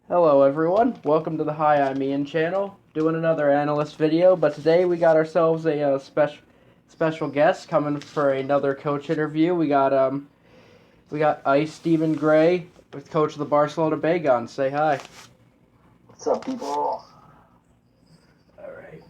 Hello everyone, welcome to the Hi I'm Ian channel. Doing another analyst video, but today we got ourselves a special guest coming for another coach interview. We got IceDemonGray with coach of the Barcelona Bay. Say hi. What's up, people? All right.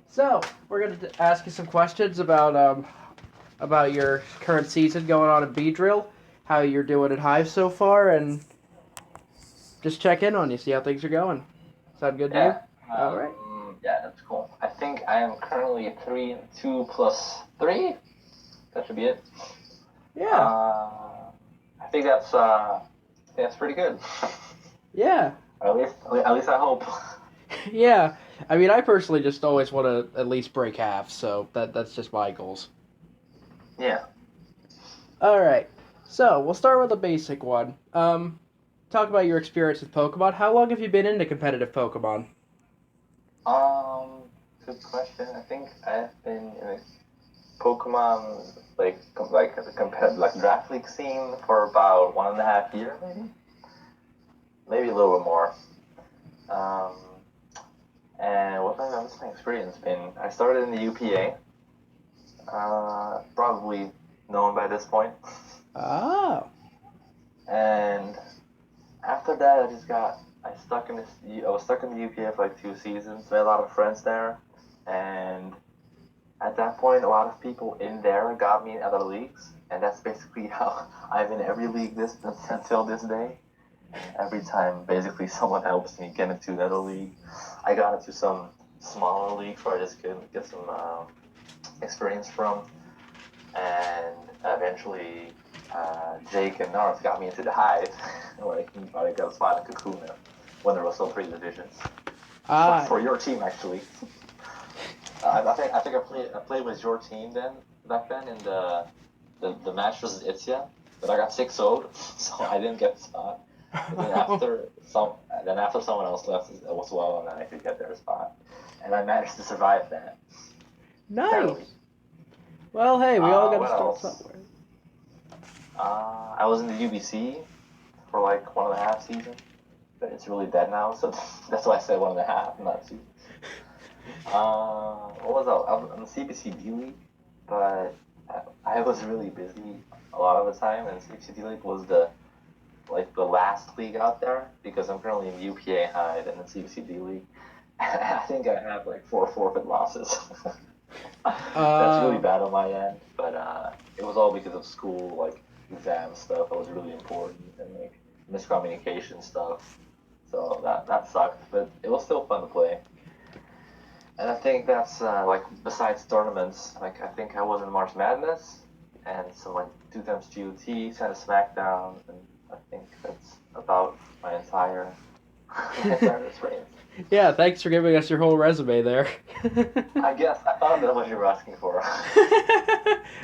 So we're gonna ask you some questions about your current season going on at Beedrill, how you're doing at Hive so far, and just check in on you, see how things are going. Sound good to you? Yeah, All right. yeah, that's cool. I think I am currently 3-2 plus 3. That should be it. Yeah. I think that's pretty good. Yeah. At least I hope. Yeah. I mean, I personally just always want to at least break half, so that's just my goals. Yeah. All right. So we'll start with a basic one. Talk about your experience with Pokemon. How long have you been into competitive Pokemon? Good question. I think I've been in a Pokemon like a competitive like draft league scene for about 1.5 years, maybe a little bit more. Um, And what's my experience been? I started in the UPA, probably known by this point. Oh. And after that, I was stuck in the UPA for like 2 seasons. Made a lot of friends there, and at that point, a lot of people in there got me in other leagues, and that's basically how I'm in every league this until this day. Every time, basically, someone helps me get into another league. I got into some smaller leagues where I just could get some experience from, and eventually, Jake and North got me into the Hive, where I got a spot in Kakuna when there was still 3 divisions. Ah. For your team, actually. I think I played with your team back then in the match versus Itzia, but I got 6-0'd, so I didn't get the spot. But then after someone else left as well, and then I could get their spot, and I managed to survive that. Barely. Nice. Well, hey, we all got to What start else? somewhere. I was in the UBC for like 1.5 seasons, but it's really dead now, so that's why I said 1.5, not 2. What was that? I was in the CBC D League, but I was really busy a lot of the time, and CBC D League was the last league out there because I'm currently in UPA Hive and the CBCD league. I think I have like 4 forfeit losses. That's really Uh. bad on my end, but it was all because of school, like exam stuff that was really important and like miscommunication stuff. So that sucked, but it was still fun to play. And I think that's like besides tournaments, like I think I was in March Madness and some like 2 times GOT, kind of SmackDown, and I think that's about my entire my entire experience. Yeah, thanks for giving us your whole resume there. I guess I thought that's what you were asking for.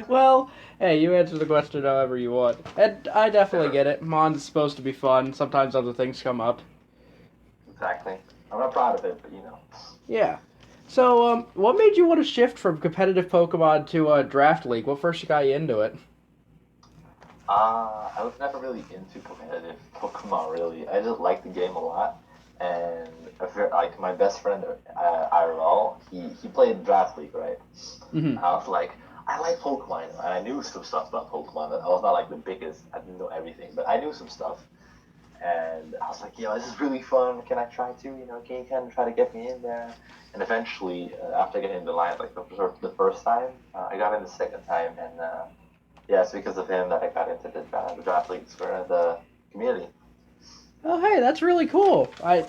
Well, hey, you answer the question however you want. And I definitely Sure. get it. Mon's supposed to be fun. Sometimes other things come up. Exactly. I'm not proud of it, but Yeah. So, what made you want to shift from competitive Pokemon to Draft League? What first got you into it? I was never really into competitive Pokemon. Really, I just liked the game a lot, and like my best friend IRL, he played Draft League, right? Hmm. I was like, I like Pokemon, and I knew some stuff about Pokemon. I was not like the biggest, I didn't know everything, but I knew some stuff. And I was like, yo, this is really fun. Can I try to? Can you kind of try to get me in there? And eventually, after getting in the line, like the first time, I got in the second time, and yeah, it's because of him that I got into the draft leagues for the community. Oh, hey, that's really cool. I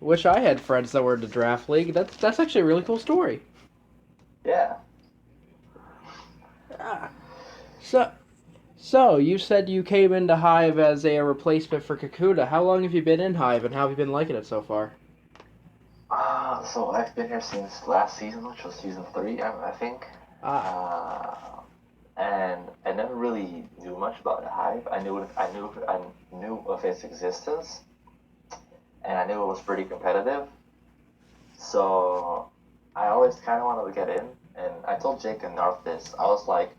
wish I had friends that were in the Draft League. That's actually a really cool story. Yeah. Ah. So, so you said you came into Hive as a replacement for Kakuta. How long have you been in Hive, and how have you been liking it so far? So I've been here since last season, which was season 3, I think. Ah. Uh, and I never really knew much about the Hive. I knew of its existence, and I knew it was pretty competitive. So I always kind of wanted to get in, and I told Jake and Narth this. I was like,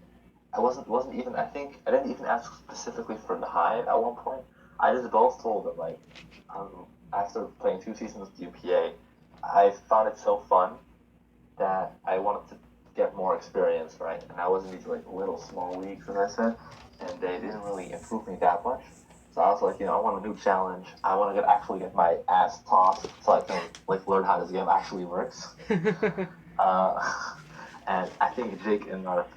I wasn't even. I think I didn't even ask specifically for the Hive at one point. I just both told them like, after playing 2 seasons of UPA, I found it so fun that I wanted to get more experience, right? And I was in these like little small leagues, as I said, and they didn't really improve me that much. So I was like, I want a new challenge. I want to actually get my ass tossed so I can like learn how this game actually works. Uh, and I think Jake and Mark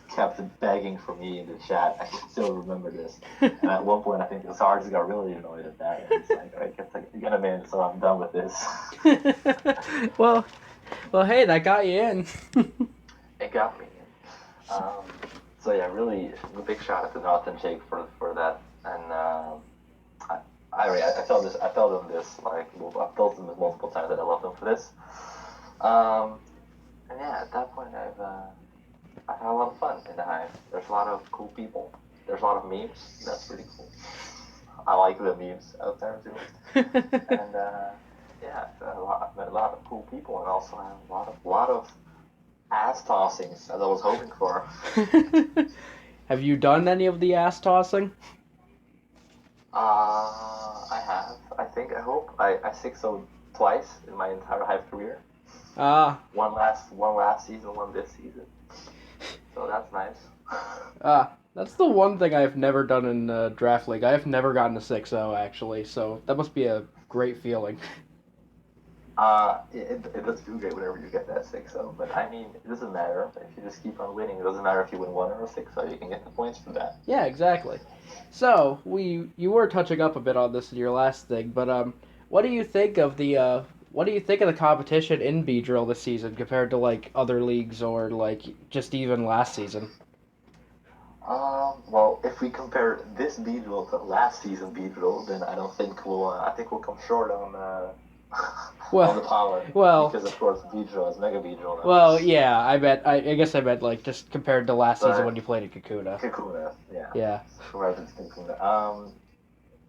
kept begging for me in the chat. I can still remember this. And at one point, I think the Sarge got really annoyed at that. And he's like, all right, get him in, so I'm done with this. well, hey, that got you in. It got me in. So yeah, really a big shout out to North and Jake for that. And I told them this like I've told them this multiple times that I love them for this. And yeah, at that point I've had a lot of fun in the Hive. There's a lot of cool people. There's a lot of memes. That's pretty cool. I like the memes out there too. And yeah, met a lot of cool people, and also had a lot of ass tossings as I was hoping for. Have you done any of the ass tossing? I have. I hope. I 6-0 twice in my entire Hive career. One last season, one this season. So that's nice. That's the one thing I've never done in Draft League. I've never gotten a 6-0, actually, so that must be a great feeling. It does feel great whenever you get that 6-0, but I mean, it doesn't matter. If you just keep on winning, it doesn't matter if you win 1 or a 6-0, you can get the points for that. Yeah, exactly. So, you were touching up a bit on this in your last thing, but what do you think of the competition in Beedrill this season compared to like other leagues or like just even last season? Well, if we compare this Beedrill to last season Beedrill, then I don't think I think we'll come short on on the power. Well, because of course Beedrill is Mega Beedrill now. Well, yeah, I guess I meant like just compared to last season when you played at Kakuna. Kakuna, yeah. Yeah. Compared to Kakuna.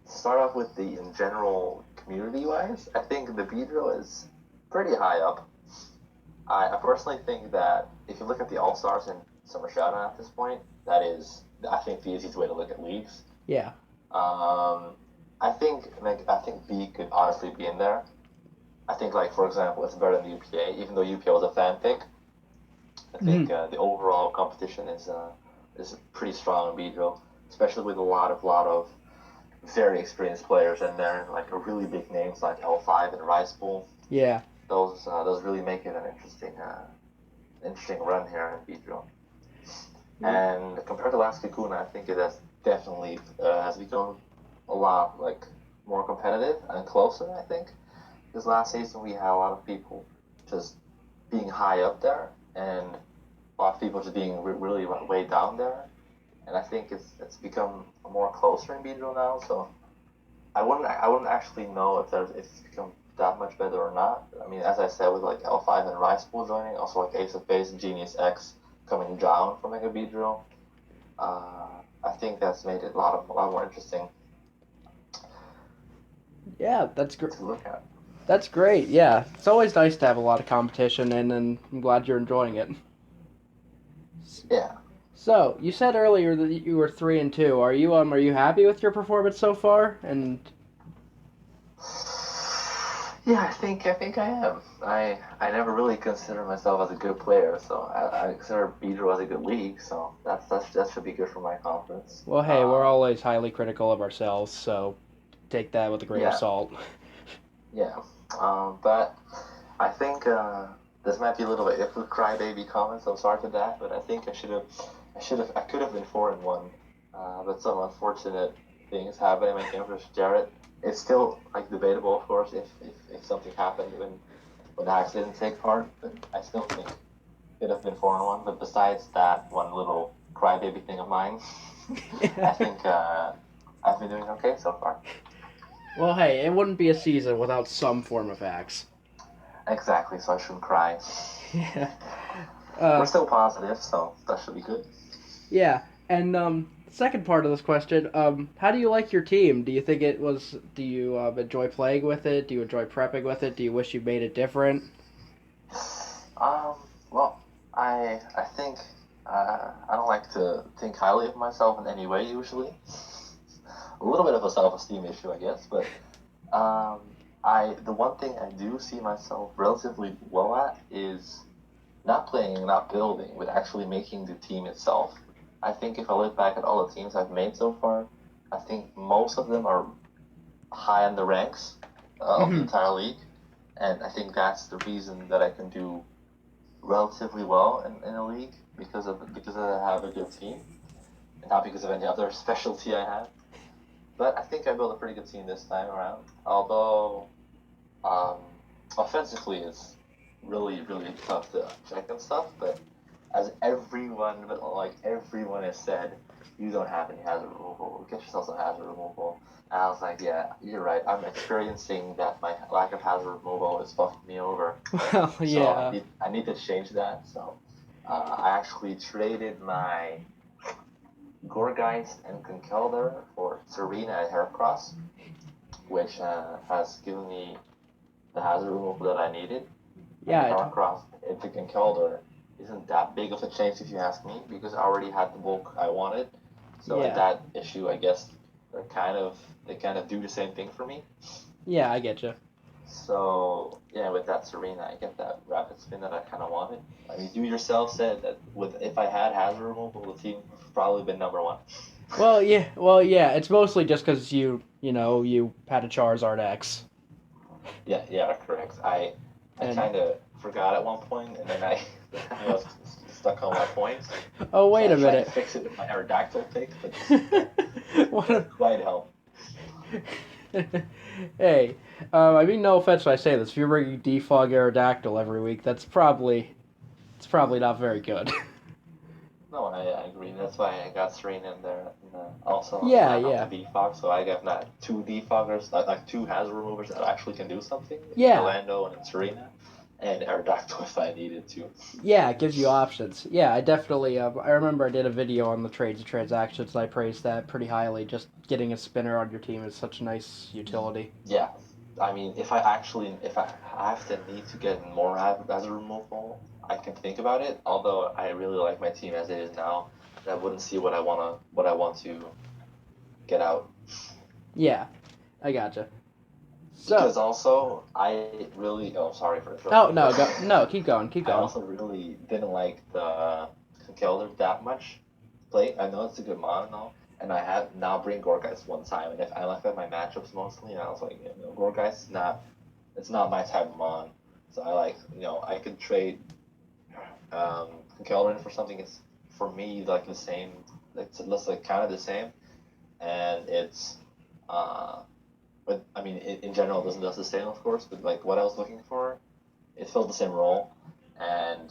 Start off with the in general community-wise, I think the Beedrill is pretty high up. I personally think that if you look at the All-Stars and Summer Showdown at this point, that is, I think, the easiest way to look at leagues. Yeah. I think B could honestly be in there. I think, like, for example, it's better than UPA, even though UPA was a fan pick. I think the overall competition is pretty strong in Beedrill, especially with a lot of very experienced players in there, like really big names like L5 and Rice Pool. Yeah. Those really make it an interesting run here in Beedrill. And compared to last Kakuna, I think it has definitely has become a lot like more competitive and closer. I think this last season we had a lot of people just being high up there, and a lot of people just being really way down there. And I think it's become more closer in Beedrill now. So I wouldn't actually know if it's become that much better or not. I mean, as I said, with like L5 and Rice Pool joining, also like Ace of Base and Genius X coming down from Mega Beedrill, I think that's made it a lot more interesting. Yeah, that's great to look at. That's great. Yeah, it's always nice to have a lot of competition, and I'm glad you're enjoying it. Yeah. So you said earlier that you were 3-2. Are you happy with your performance so far? And yeah, I think I am. I never really consider myself as a good player, so I consider Beedrill as a good league. So that should be good for my confidence. Well, hey, we're always highly critical of ourselves, so take that with a grain of salt. Yeah, but I think this might be a little bit if we crybaby comments. I'm sorry for that, but I think I could have been 4-1, but some unfortunate things happened in my game versus Jarrett. It's still like debatable, of course, if something happened when Axe didn't take part, but I still think it could have been 4-1. But besides that one little crybaby thing of mine, I think I've been doing okay so far. Well, hey, it wouldn't be a season without some form of Axe. Exactly, so I shouldn't cry. Yeah. We're still positive, so that should be good. Yeah, and second part of this question, how do you like your team? Do you think do you enjoy playing with it? Do you enjoy prepping with it? Do you wish you made it different? Well, I think I don't like to think highly of myself in any way usually. A little bit of a self-esteem issue, I guess, but um, the one thing I do see myself relatively well at is not playing, not building, but actually making the team itself. I think if I look back at all the teams I've made so far, I think most of them are high in the ranks of the Hmm. entire league, and I think that's the reason that I can do relatively well in a league because I have a good team, and not because of any other specialty I have. But I think I built a pretty good team this time around. Although um, offensively it's really tough to check and stuff. But as everyone has said, you don't have any hazard removal. Get yourself some hazard removal. And I was like, yeah, you're right. I'm experiencing that my lack of hazard removal is fucking me over. Well, So yeah. I need to change that. So I actually traded my Gorgeist and Conkeldurr for Serena and Heracross, which has given me the hazard removal that I needed. And Yeah. Heracross into Conkeldurr isn't that big of a change if you ask me, because I already had the bulk I wanted. So in Yeah. that issue, I guess they kind of do the same thing for me. Yeah, I get you. So yeah, with that Serena, I get that rapid spin that I kind of wanted. I mean, you yourself said that with if I had hazard removal, the team would probably been number one. Well, yeah. Well, yeah. It's mostly just because you had a Charizard X, Yeah, correct. I and kind of forgot at one point, and then I was stuck on my points. oh, So wait I a tried to minute. fix it with my Aerodactyl pick, but it What? didn't quite help. Hey, I mean, no offense when I say this. If you're bringing Defog Aerodactyl every week, it's probably not very good. No, I agree. That's why I got Serena in there. And, also, Yeah, I'm not yeah, the defog, so I have not two defoggers, like two hazard removers that actually can do something. yeah, Orlando and Serena, and Aerodactyl if I needed to. yeah. It gives you options. Yeah, I definitely. I remember I did a video on the trades and transactions, and I praised that pretty highly. Just getting a spinner on your team is such a nice utility. Yeah, I mean, if I have to need to get more hazard removal, I can think about it. Although I really like my team as it is now, and I wouldn't see what I want to get out. Yeah, I gotcha. So, Because also, I really, oh, sorry for oh interrupting you, no, but go no, keep going, keep I going. also really didn't like the Conkeldurr that much play. I know it's a good mod and all, and I had now bring Gorgeist one time, and if I left at my matchups mostly, and I was like, Gorgeist is not, it's not my type of mod. So I like, I could trade um, Conkeldurr in for something that's for me like the same, it's like kind of the same, and it's uh, but I mean, in general, it doesn't does the same, of course. But like what I was looking for, it filled the same role, and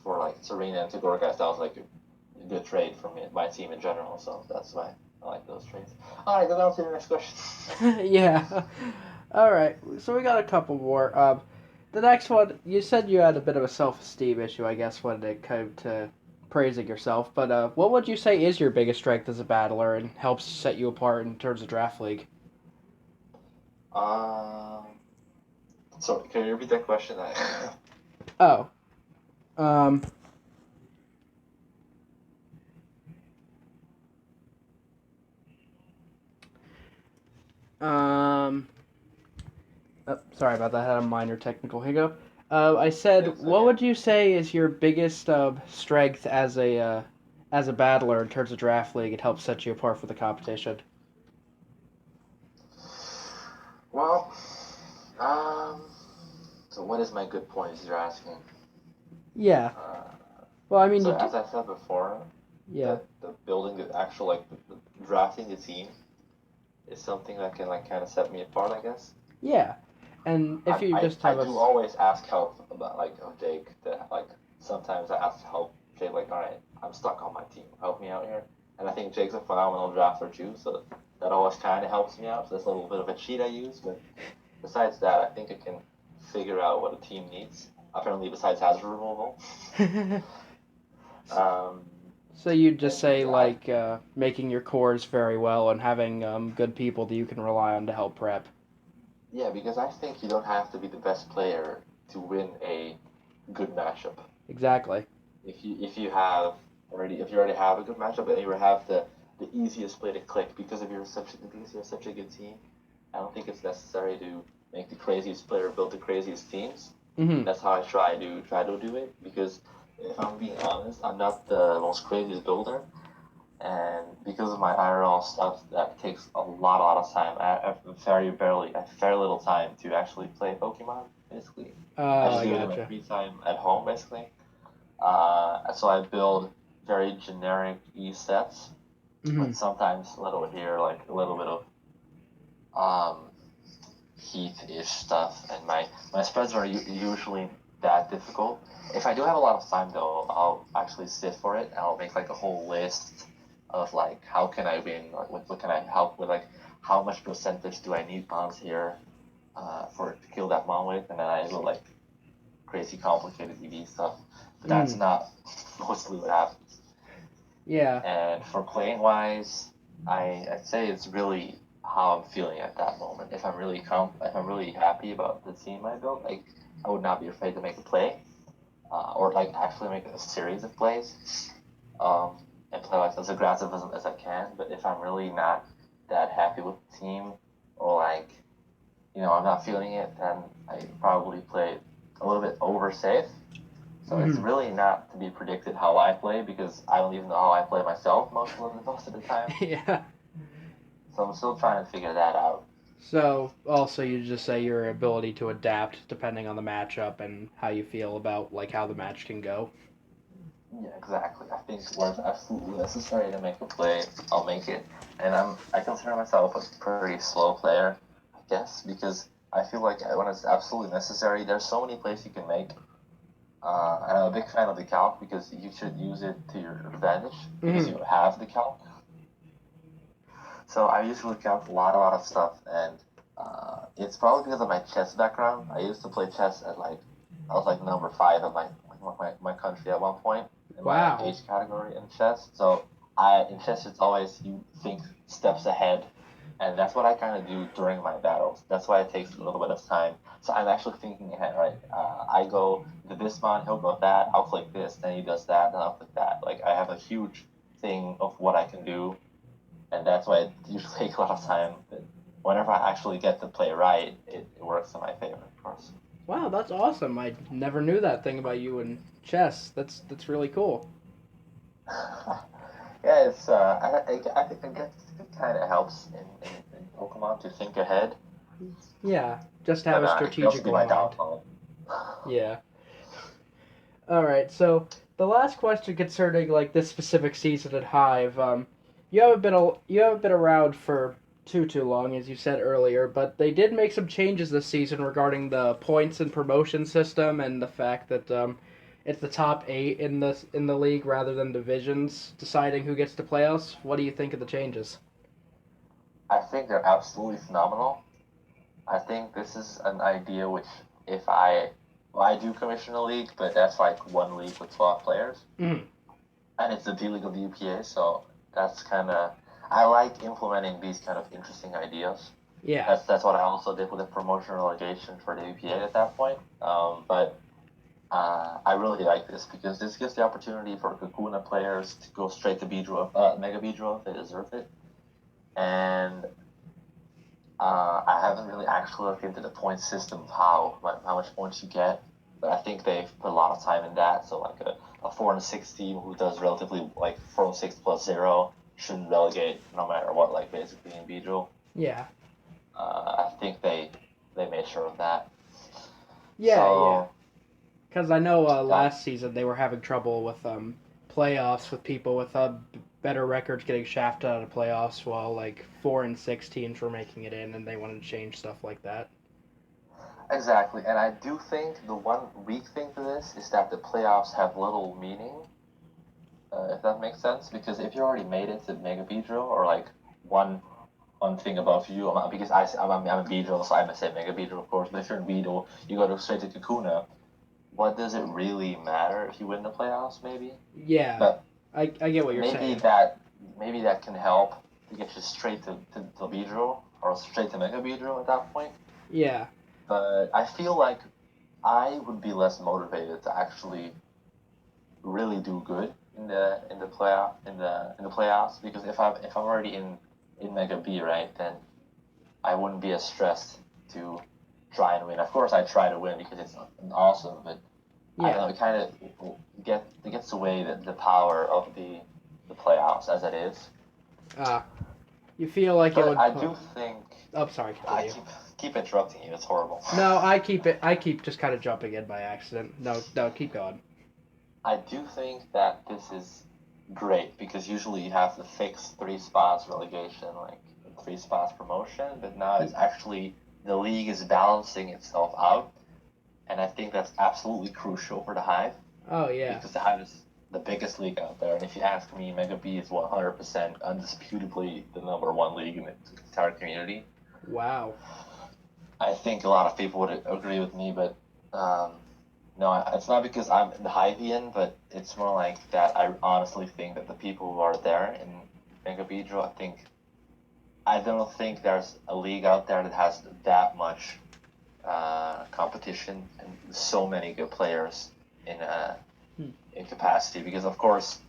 for like Serena and Tagorgas, that was like a good trade for me, my team in general. So that's why I like those trades. All right, go down to the next question. Yeah. All right. So we got a couple more. The next one, you said you had a bit of a self-esteem issue, I guess, when it came to praising yourself. But what would you say is your biggest strength as a battler and helps set you apart in terms of draft league? Um, so can you repeat that question? Oh. Um. Um. Oh, sorry about that. I had a minor technical hiccup. I said, It's what okay. would you say is your biggest strength as a battler in terms of draft league? It helps set you apart for the competition. Well, um, so what is my good points you're asking? Yeah. Uh, Well, I mean, so you do. as I said before, Yeah. the building the actual the drafting the team is something that can like kind of set me apart, I guess. Yeah. And if you just I have a. do always ask help about like Jake. That like sometimes I ask help. Jake like, all right, I'm stuck on my team. Help me out here. And I think Jake's a phenomenal drafter too, so that always kind of helps me out. So that's a little bit of a cheat I use, but besides that, I think I can figure out what a team needs. Apparently, besides hazard removal. Um, So you'd just and say, yeah, I, like, making your cores very well and having good people that you can rely on to help prep. yeah, because I think you don't have to be the best player to win a good matchup. Exactly. if you have if you already have a good matchup, then you have the easiest play to click because if you're such a good team. I don't think it's necessary to make the craziest player build the craziest teams. Mm-hmm. That's how I try to do it because if I'm being honest, I'm not the most craziest builder, and because of my IRL stuff, that takes a lot of time. I have very little time to actually play Pokemon. Basically, I just I do it in my gotcha. free time at home. Basically, so I build very generic E sets Mm-hmm. with sometimes a little bit here, like a little bit of um, Heath-ish stuff, and my spreads are usually that difficult. If I do have a lot of time though, I'll actually sit for it. And I'll make like a whole list of like how can I win, like what can I help with, like how much percentage do I need mons here for to kill that mon with, and then I go like crazy complicated EV stuff. But that's not mostly what happens. Yeah. And for playing wise, I'd say it's really how I'm feeling at that moment. If I'm really if I'm really happy about the team I built, like I would not be afraid to make a play, or like actually make a series of plays, and play like as aggressive as I can. But if I'm really not that happy with the team, or like I'm not feeling it, then I probably play a little bit over safe. So it's really not to be predicted how I play because I don't even know how I play myself most of the time. Yeah. So I'm still trying to figure that out. So also you just say your ability to adapt depending on the matchup and how you feel about like how the match can go. Yeah, exactly. I think where it's absolutely necessary to make a play, I'll make it. And I consider myself a pretty slow player, I guess, because I feel like when it's absolutely necessary, there's so many plays you can make. And I'm a big fan of the calc because you should use it to your advantage because you have the calc. So I usually calc a lot of stuff, and it's probably because of my chess background. I used to play chess at like I was like number 5 of my country at one point in my Wow. age category in chess. So in chess it's always you think steps ahead, and that's what I kind of do during my battles. That's why it takes a little bit of time. So I'm actually thinking ahead, right? I go to this mon, he'll go that. I'll click this, then he does that, then I'll click that. Like I have a huge thing of what I can do, and that's why it usually takes a lot of time. But whenever I actually get the play right, it works in my favor, of course. Wow, that's awesome. I never knew that thing about you in chess. That's really cool. Yeah, it's I think it kind of helps in Pokemon to think ahead, Yeah, just to have but a it can also strategic be in my mind. downfall. Yeah. All right. So the last question concerning like this specific season at Hive, you haven't been around for too long as you said earlier, but they did make some changes this season regarding the points and promotion system and the fact that it's the top 8 in the league rather than divisions deciding who gets to playoffs. What do you think of the changes? I think they're absolutely phenomenal. I think this is an idea which, if I, well, I do commission a league, but that's like one league with 12 players, Mm. and it's the D League of the UPA, so that's kind of, I like implementing these kind of interesting ideas. Yeah. That's what I also did with the promotion relegation for the UPA at that point. But I really like this because this gives the opportunity for Kakuna players to go straight to Beedrill, Mega Beedrill if they deserve it. And I haven't really actually looked into the point system of how much points you get, but I think they've put a lot of time in that. So like a 4-6 team who does relatively like 4-6 plus 0 shouldn't relegate no matter what, like basically in Beedrill. Yeah. I think they made sure of that. Yeah, yeah. So Because I know yeah, last season they were having trouble with playoffs with people with better records getting shafted out of playoffs, while like 4 and 6 teams were making it in, and they wanted to change stuff like that. exactly. And I do think the one weak thing to this is that the playoffs have little meaning, if that makes sense. Because if you already made it to Mega Beedrill or like one one thing above you, because I'm a Beedrill, so I'm gonna say Mega Beedrill, of course. But if you're in Beedrill, you go to straight to Kakuna. What does it really matter if you win the playoffs? Maybe, Yeah, but I get what you're maybe saying. that can help to get you straight to Beedrill or straight to Mega Beedrill at that point. Yeah, But I feel like I would be less motivated to actually really do good in the playoffs, because if I'm already in Mega B, right, then I wouldn't be as stressed to try and win. Of course, I try to win because it's awesome, but I don't know, it kind of gets away the power of the playoffs as it is. You feel like but it would. I do think. Oh, sorry. I keep interrupting you. It's horrible. No, I keep just kind of jumping in by accident. No, keep going. I do think that this is great because usually you have the fixed 3 spots relegation, like 3 spots promotion, but now it's actually the league is balancing itself out, and I think that's absolutely crucial for the Hive. Oh yeah. Because the Hive is the biggest league out there, and if you ask me, Mega B is 100% undisputably the #1 league in the entire community. Wow. I think a lot of people would agree with me, but no, it's not because I'm the Hivian, but it's more like that I honestly think that the people who are there in Mega Beedrill, I don't think there's a league out there that has that much competition and so many good players in capacity. Because of course,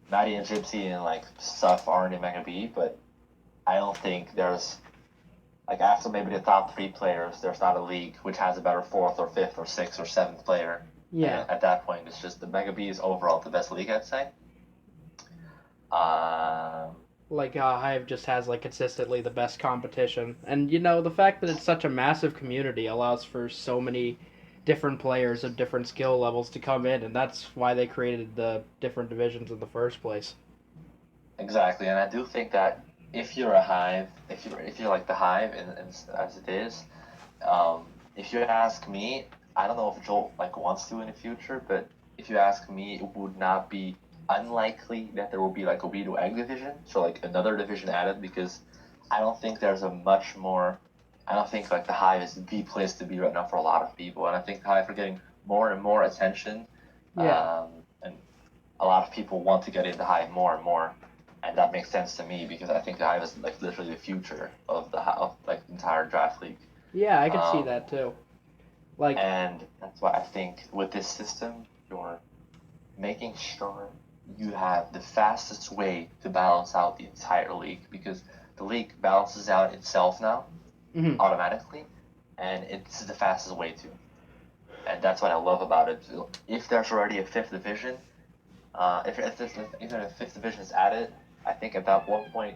Maddie and Gypsy and like stuff aren't in Mega B, but I don't think there's like after maybe the top 3 players, there's not a league which has a better 4th or 5th or 6th or 7th player. Yeah. And at that point, it's just the Mega B is overall the best league, I'd say. Like Hive just has like consistently the best competition, and the fact that it's such a massive community allows for so many different players of different skill levels to come in, and that's why they created the different divisions in the first place. Exactly, and I do think that if you're a Hive, if you're like the Hive, and as it is, if you ask me, I don't know if Joel wants to in the future, but if you ask me, it would not be unlikely that there will be like a Weedle Egg division, so like another division added, because I don't think there's I don't think like the Hive is the place to be right now for a lot of people, and I think the Hive are getting more and more attention. Yeah. And a lot of people want to get into Hive more and more. And that makes sense to me because I think the Hive is like literally the future of the entire draft league. Yeah, I can see that too. And that's why I think with this system, you're making sure you have the fastest way to balance out the entire league, because the league balances out itself now automatically, and it's the fastest way to. And that's what I love about it. If there's already a 5th division, if a 5th division is added, I think at that one point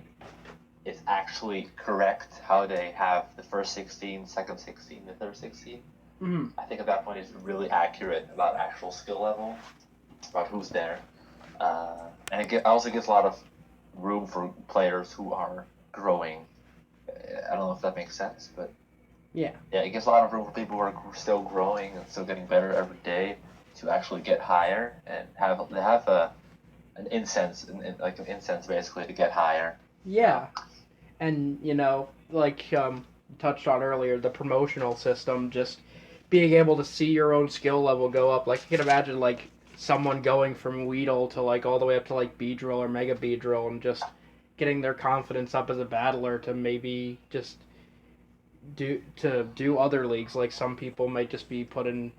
it's actually correct how they have the first 16, second 16, the third 16. I think at that point it's really accurate about actual skill level, about who's there. And it also gives a lot of room for players who are growing. I don't know if that makes sense, but yeah, it gives a lot of room for people who are still growing and still getting better every day to actually get higher and have an incense basically to get higher. Yeah, and like touched on earlier, the promotional system, just being able to see your own skill level go up. Like you can imagine like someone going from Weedle to like all the way up to like Beedrill or Mega Beedrill and just getting their confidence up as a battler to maybe just do other leagues. Like some people might just be put in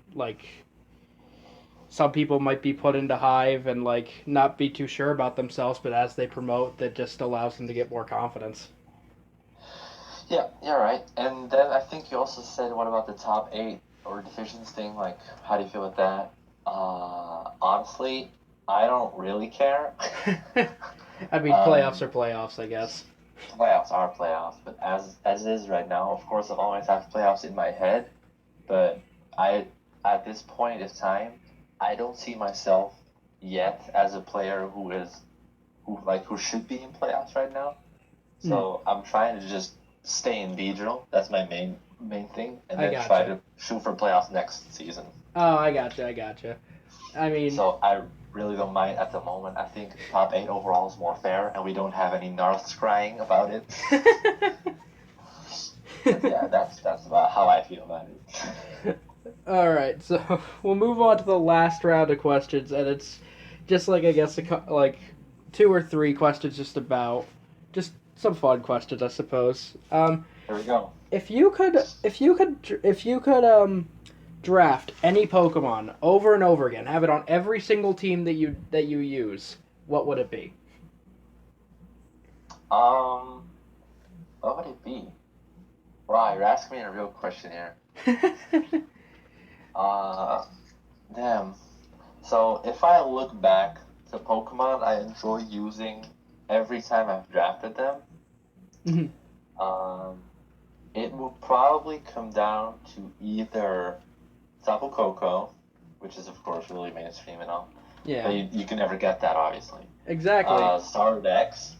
some people might be put into Hive and like not be too sure about themselves, but as they promote, that just allows them to get more confidence. Yeah, you're right. And then I think you also said, what about the top 8 or divisions thing? Like, how do you feel with that? Honestly, I don't really care. I mean, playoffs are playoffs, I guess. Playoffs are playoffs, but as it is right now, of course, I always have playoffs in my head. But at this point of time, I don't see myself yet as a player who should be in playoffs right now. So I'm trying to just stay in Beedrill. That's my main thing, and then try to shoot for playoffs next season. Oh, I gotcha. I mean, so I really don't mind at the moment. I think top 8 overall is more fair, and we don't have any Narths crying about it. Yeah, that's about how I feel about it. All right, so we'll move on to the last round of questions, and it's just like I guess like 2 or 3 questions, just some fun questions, I suppose. Here we go. If you could draft any Pokemon over and over again, have it on every single team that you use, what would it be? What would it be? Wow, you're asking me a real question here. Damn. So if I look back to Pokemon I enjoy using every time I've drafted them, it will probably come down to either Tapu Koko, which is of course really mainstream and all. Yeah. But you can never get that, obviously. Exactly. Zardex,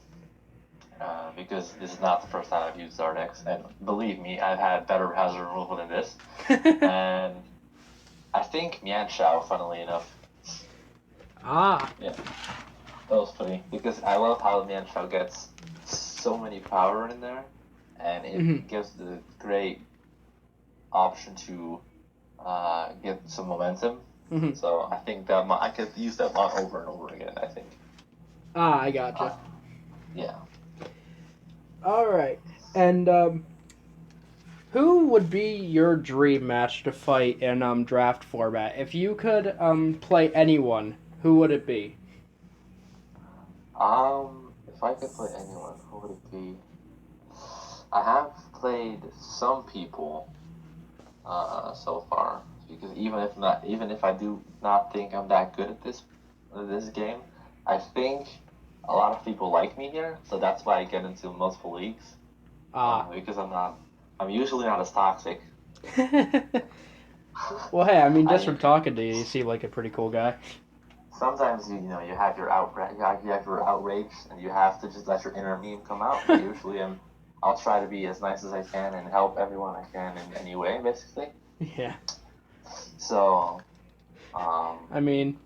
because this is not the first time I've used Zardex, and believe me, I've had better hazard removal than this. And I think Mianshao, funnily enough. Ah. Yeah. That was funny, because I love how Mianshao gets so many power in there, and it gives the great option to get some momentum. So I think that I could use that mod over and over again, I think. Ah, I gotcha. Yeah. Alright. And who would be your dream match to fight in draft format? If you could play anyone, who would it be? If I could play anyone, who would it be? I have played some people so far, because even if I do not think I'm that good at this game, I think a lot of people like me here, so that's why I get into multiple leagues. Because I'm usually not as toxic. Well, hey, I mean, just from talking to you, you seem like a pretty cool guy. Sometimes you have your outrage, and you have to just let your inner meme come out. But usually I'll try to be as nice as I can and help everyone I can in any way, basically. Yeah. So, I mean,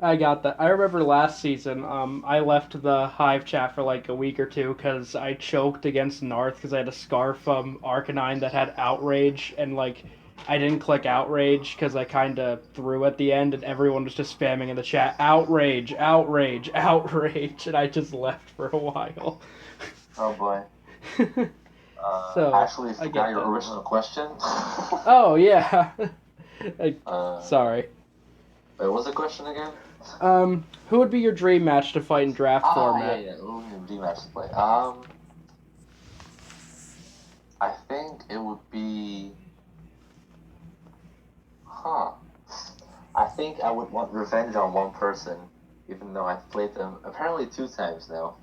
I got that. I remember last season, I left the Hive chat for like a week or two because I choked against Narth because I had a Scarf Arcanine that had Outrage, and like I didn't click Outrage because I kind of threw at the end, and everyone was just spamming in the chat, Outrage, Outrage, Outrage, and I just left for a while. Oh boy. So actually, forgot your original question. Oh yeah. Sorry. Wait, what was the question again? Who would be your dream match to fight in draft format? Yeah. Who would be your dream match to play? I think it would be. I think I would want revenge on one person, even though I've played them apparently 2 times now.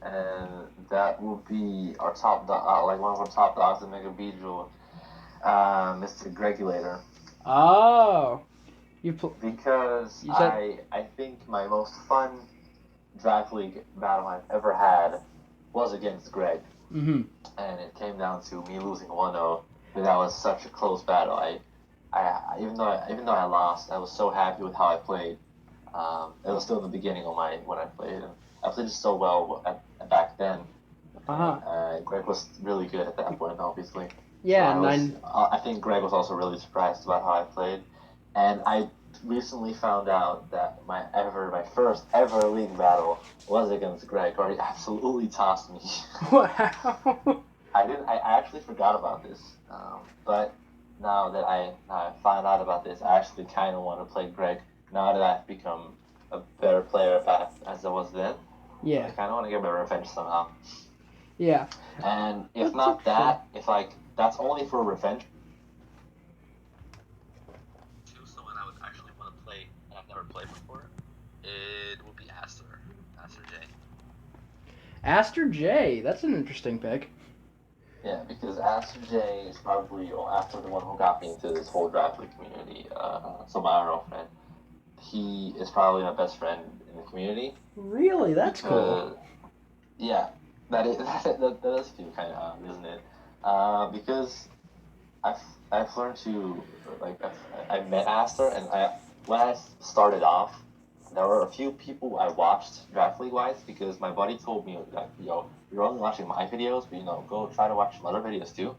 And that will be our top dog, like one of our top dogs, the Mega Beedrill, Mr. Gregulator. Oh. Because I think my most fun draft league battle I've ever had was against Greg. And it came down to me losing 1-0, but that was such a close battle. Even though I lost, I was so happy with how I played. It was still in the beginning of when I played, and I played just so well back then. Greg was really good at that point, obviously. Yeah, so I think Greg was also really surprised about how I played, and I recently found out that my first ever league battle was against Greg, where he absolutely tossed me. Wow. I actually forgot about this, but now that I found out about this, I actually kind of want to play Greg now that I've become a better player as I was then. Yeah. I kind of want to get my revenge somehow. Yeah. And if not that, if that's only for revenge. Someone I would actually want to play and I've never played before, it would be Aster J. Aster J, that's an interesting pick. Yeah, because Aster J is probably after the one who got me into this whole draft league community. So my real friend, he is probably my best friend in the community. Really, that's cool. Yeah, that does feel kind of odd, isn't it? Because I've learned to I met Aster, and when I started off, there were a few people I watched draft league wise, because my buddy told me like, you're only watching my videos, but go try to watch some other videos too.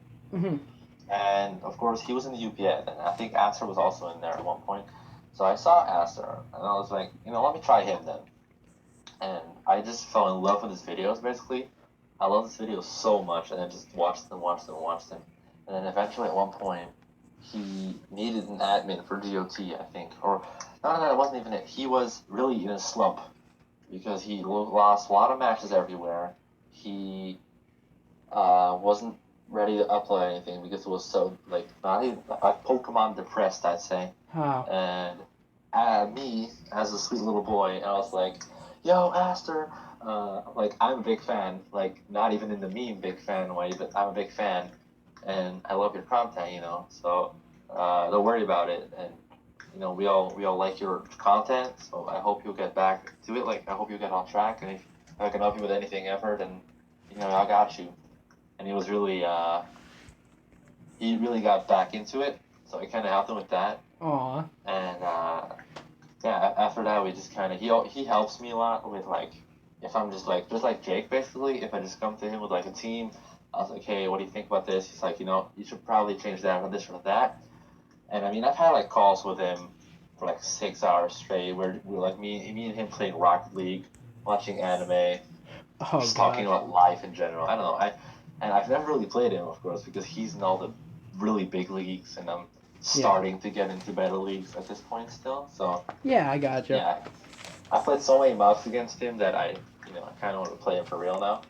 And of course he was in the UPN, and I think Aster was also in there at one point. So I saw Aster, and I was like, let me try him then. And I just fell in love with his videos, basically. I love his videos so much, and I just watched them. And then eventually at one point, he needed an admin for GOT, I think. Or, no, it wasn't even it. He was really in a slump because he lost a lot of matches everywhere. He wasn't ready to upload anything because it was so, like, not even, Pokemon depressed, I'd say. Wow. And me, as a sweet little boy, I was like, yo, Aster, like, I'm a big fan, like, not even in the meme big fan way, but I'm a big fan, and I love your content, you know, so, don't worry about it, and, you know, we all like your content, so I hope you'll get back to it, like, I hope you get on track, and if I can help you with anything ever, then, you know, I got you. And he was really, he really got back into it, so I kind of helped him with that. Aw. And, yeah, after that, we just kind of, he helps me a lot with, like, if I'm just like Jake, basically, if I just come to him with, like, a team, I was like, hey, what do you think about this? He's like, you know, you should probably change that or this or that. And, I mean, I've had, like, calls with him for, like, 6 hours straight, where we're, like, me and him playing Rocket League, watching anime, just talking about life in general. I don't know, and I've never really played him, of course, because he's in all the really big leagues, and I'm starting to get into better leagues at this point still, so... Yeah, I gotcha. Yeah, I played so many months against him that I kind of want to play him for real now.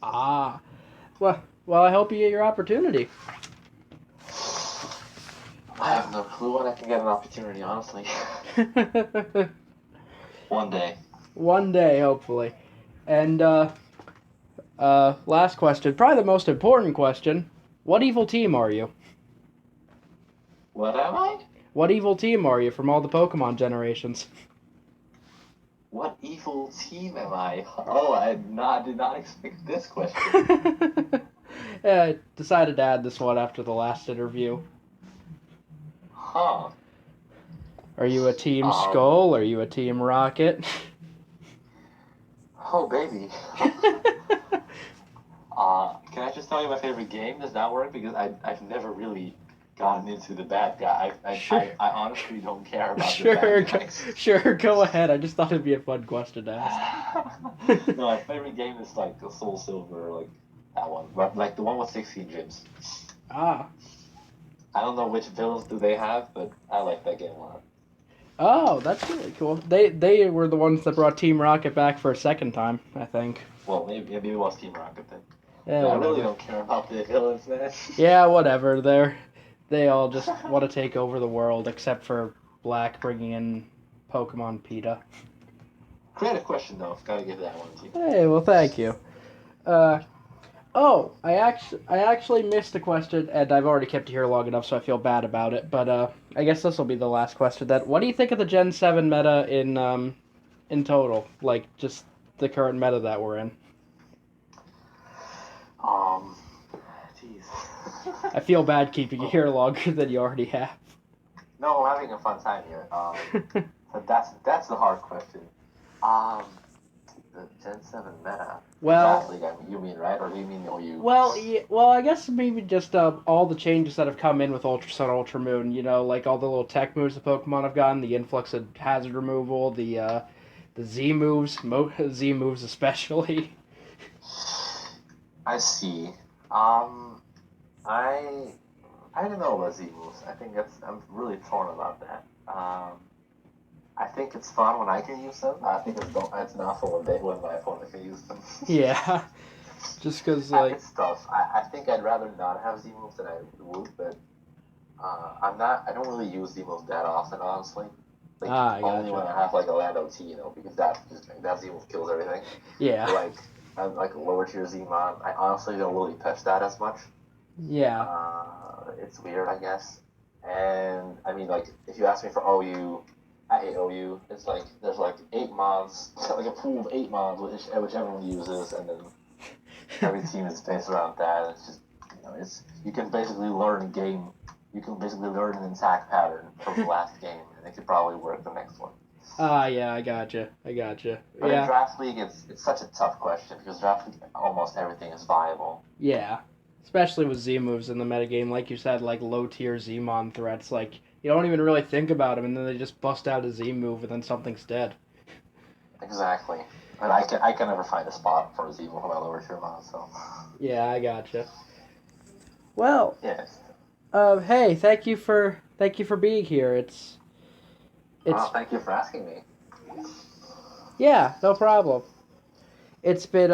Ah. Well, I hope you get your opportunity. I have no clue when I can get an opportunity, honestly. One day. One day, hopefully. And, last question, probably the most important question. What evil team are you? What am I? What evil team are you from all the Pokemon generations? What evil team am I? Oh, I did not expect this question. Yeah, I decided to add this one after the last interview. Huh. Are you a Team Skull? Are you a Team Rocket? Oh, baby. Can I just tell you my favorite game? Does that work? Because I've never really gotten into the bad guy. I honestly don't care about the bad guys. Sure, go ahead. I just thought it'd be a fun question to ask. No, my favorite game is like the Soul Silver, like that one. But like the one with 16 gyms. Ah. I don't know which villains do they have, but I like that game a lot. Oh, that's really cool. They were the ones that brought Team Rocket back for a second time, I think. Well, maybe it was Team Rocket then. Yeah, I really don't care about the villains, man. Yeah, whatever. They all just want to take over the world, except for Black bringing in Pokemon PETA. Creative question though. Gotta give that one to you. Hey, well, thank you. I actually missed a question, and I've already kept you here long enough, so I feel bad about it. But I guess this will be the last question. What do you think of the Gen 7 meta in total? Like, just the current meta that we're in? Jeez. I feel bad keeping you here longer than you already have. No, I'm having a fun time here. But that's the hard question. The Gen 7 meta. Well, you mean, right? Or do you mean OU? Well, yeah, well, I guess maybe just all the changes that have come in with Ultra Sun, Ultra Moon. You know, like all the little tech moves the Pokemon have gotten, the influx of hazard removal, the Z moves, Z moves especially. I see. I don't know about Z moves. I'm really torn about that. I think it's fun when I can use them. I think it's not fun when my opponent can use them. Yeah, just because like it's tough. I think I'd rather not have Z moves than I would, but I don't really use Z moves that often, honestly. Like only when I have like a land OT, because that Z move kills everything. Yeah. But, like a lower tier Zmon, I honestly don't really touch that as much. Yeah. It's weird, I guess. And I mean, like if you ask me for OU. I hate OU. It's like there's like 8 mons, like a pool of 8 mons, which everyone uses, and then every team is based around that. It's just you can basically learn a game. You can basically learn an attack pattern from the last game, and it could probably work the next one. Yeah, I gotcha. But in Draft League, it's such a tough question because Draft League almost everything is viable. Yeah, especially with Z moves in the metagame, like you said, like low tier Zmon threats, like. You don't even really think about them, and then they just bust out a Z move, and then something's dead. Exactly. And I can never find a spot for a Z move on my lower tier mod, so... Yeah, I gotcha. Well... Yes. Hey, thank you for being here. It's Oh, thank you for asking me. yeah, no problem. It's been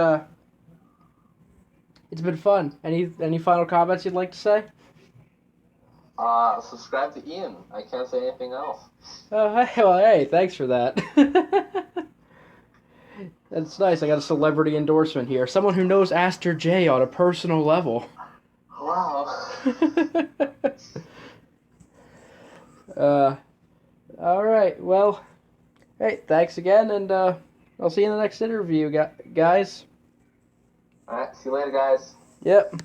it's been fun. Any final comments you'd like to say? Subscribe to Ian. I can't say anything else. Oh, hey, well, hey, thanks for that. That's nice. I got a celebrity endorsement here. Someone who knows Aster J on a personal level. Wow. uh, all right. Well, hey, thanks again, and I'll see you in the next interview, guys. Alright, see you later, guys. Yep.